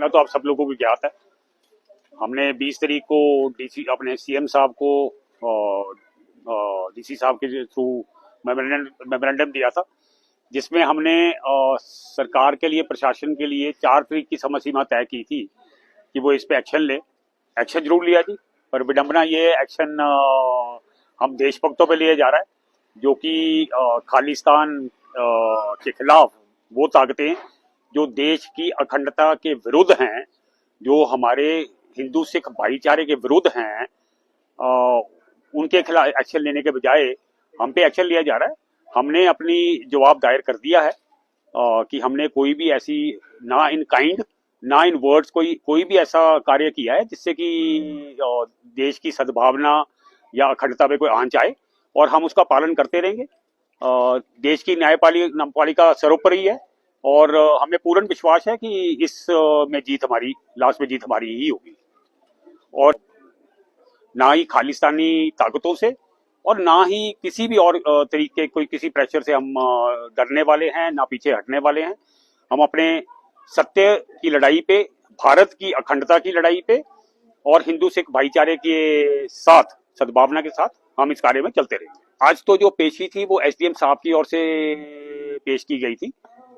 मामला तो आप सब लोगों को ज्ञात है। हमने 20 तारीख को डीसी अपने सीएम साहब को डीसी साहब के थ्रू मेमोरेंडम दिया था, जिसमें हमने सरकार के लिए, प्रशासन के लिए 4 तारीख की समय सीमा तय की थी कि वो इस पे एक्शन ले। एक्शन जरूर लिया जी, पर विडंबना ये एक्शन हम देशभक्तों पे लिए जा रहा है, जो कि खालिस्तान के खिलाफ वो ताकतें जो देश की अखंडता के विरुद्ध हैं, जो हमारे हिंदू सिख भाईचारे के विरुद्ध हैं, उनके खिलाफ एक्शन लेने के बजाय हम पे एक्शन लिया जा रहा है। हमने अपनी जवाब दायर कर दिया है कि हमने कोई भी ऐसी, ना इन काइंड ना इन वर्ड्स, कोई भी ऐसा कार्य किया है जिससे कि देश की सद्भावना या अखंडता पे कोई आंच आए, और हम उसका पालन करते रहेंगे। देश की न्यायपालिका सर्वोपरि है, और हमें पूर्ण विश्वास है कि इस में जीत हमारी, लास्ट में जीत हमारी ही होगी। और ना ही खालिस्तानी ताकतों से और ना ही किसी भी और तरीके, कोई किसी प्रेशर से हम डरने वाले हैं, ना पीछे हटने वाले हैं। हम अपने सत्य की लड़ाई पे, भारत की अखंडता की लड़ाई पे और हिंदू सिख भाईचारे के साथ, सद्भावना के साथ हम इस कार्य में चलते रहेंगे। आज तो जो पेशी थी वो एसडीएम साहब की ओर से पेश की गई थी,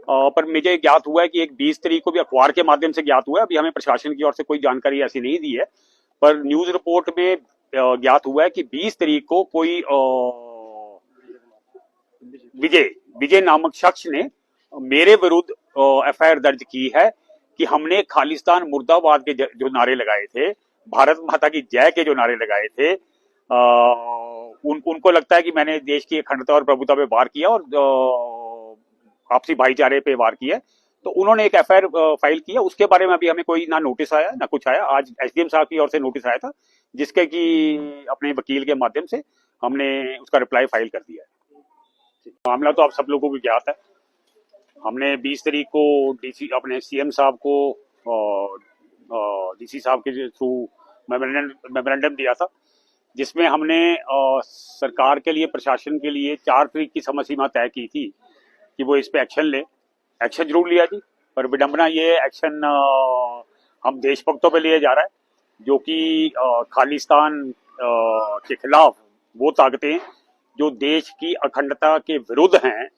पर मुझे ज्ञात हुआ है कि एक 20 तारीख को भी अखबार के माध्यम से ज्ञात हुआ है। अभी हमें प्रशासन की ओर से कोई जानकारी ऐसी नहीं दी है, पर न्यूज रिपोर्ट में ज्ञात हुआ है कि 20 तारीख को कोई विजय नामक शख्स ने मेरे विरुद्ध एफआईआर दर्ज की है कि हमने खालिस्तान मुर्दाबाद के जो नारे लगाए थे, भारत माता की जय के जो नारे लगाए थे, उनको लगता है कि मैंने देश की अखंडता और प्रभुता पे वार किया और आपसी भाईचारे पे वार किया। तो उन्होंने एक एफआईआर फाइल किया। उसके बारे में अभी हमें कोई ना नोटिस आया ना कुछ आया। आज एसडीएम साहब की ओर से नोटिस आया था, जिसके कि अपने वकील के माध्यम से हमने उसका रिप्लाई फाइल कर दिया है। मामला तो आप सब लोगों को ज्ञात है। हमने 20 तारीख को डीसी अपने सीएम साहब को डीसी साहब के थ्रू मेमोरेंडम दिया था, जिसमें हमने सरकार के लिए, प्रशासन के लिए 4 तारीख की समय सीमा तय की थी कि वो इस पे एक्शन ले। एक्शन जरूर लिया जी, पर विडंबना ये एक्शन हम देशभक्तों पे लिए जा रहा है, जो कि खालिस्तान के खिलाफ वो ताकतें जो देश की अखंडता के विरुद्ध हैं,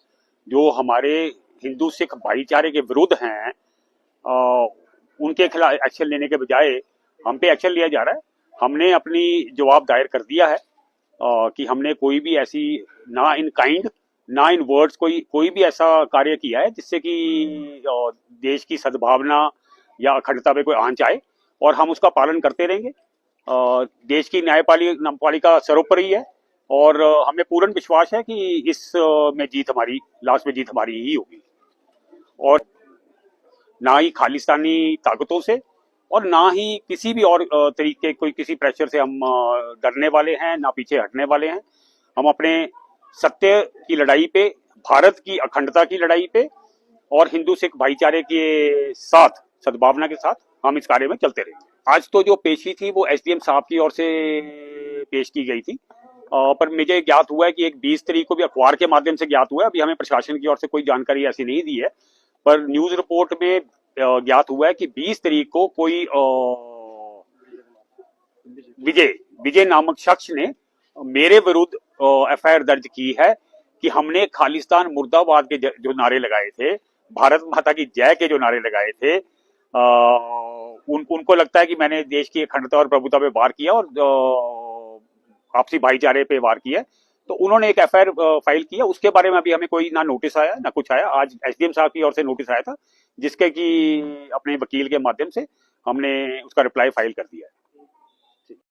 जो हमारे हिंदू सिख भाईचारे के विरुद्ध हैं, उनके खिलाफ एक्शन लेने के बजाय हम पे एक्शन लिया जा रहा है। हमने अपनी जवाब दायर कर दिया है कि हमने कोई भी ऐसी, ना इन काइंड ना इन वर्ड्स, कोई भी ऐसा कार्य किया है जिससे कि देश की सद्भावना या अखंडता पे कोई आंच आए, और हम उसका पालन करते रहेंगे। देश की न्यायपालिका सर्वोपरि है, और हमें पूर्ण विश्वास है कि इस में जीत हमारी, लास्ट में जीत हमारी ही होगी। और ना ही खालिस्तानी ताकतों से और ना ही किसी भी और तरीके, कोई किसी प्रेशर से हम डरने वाले हैं, ना पीछे हटने वाले हैं। हम अपने सत्य की लड़ाई पे, भारत की अखंडता की लड़ाई पे और हिंदू सिख भाईचारे के साथ, सद्भावना के साथ हम इस कार्य में चलते रहेंगे। आज तो जो पेशी थी वो एसडीएम साहब की ओर से पेश की गई थी, पर मुझे ज्ञात हुआ है कि एक 20 तारीख को भी अखबार के माध्यम से ज्ञात हुआ है। अभी हमें प्रशासन की ओर से कोई जानकारी ऐसी नहीं दी है, पर न्यूज रिपोर्ट में ज्ञात हुआ है कि 20 तारीख को कोई विजय नामक शख्स ने मेरे विरुद्ध एफआईआर दर्ज की है कि हमने खालिस्तान मुर्दाबाद के जो नारे लगाए थे, भारत माता की जय के जो नारे लगाए थे, उनको लगता है कि मैंने देश की अखंडता और प्रभुता पे वार किया और आपसी भाईचारे पे वार किया। तो उन्होंने एक एफआईआर फाइल किया। उसके बारे में अभी हमें कोई ना नोटिस आया ना कुछ आया। आज एसडीएम साहब की ओर से नोटिस आया था, जिसके कि अपने वकील के माध्यम से हमने उसका रिप्लाई फाइल कर दिया है।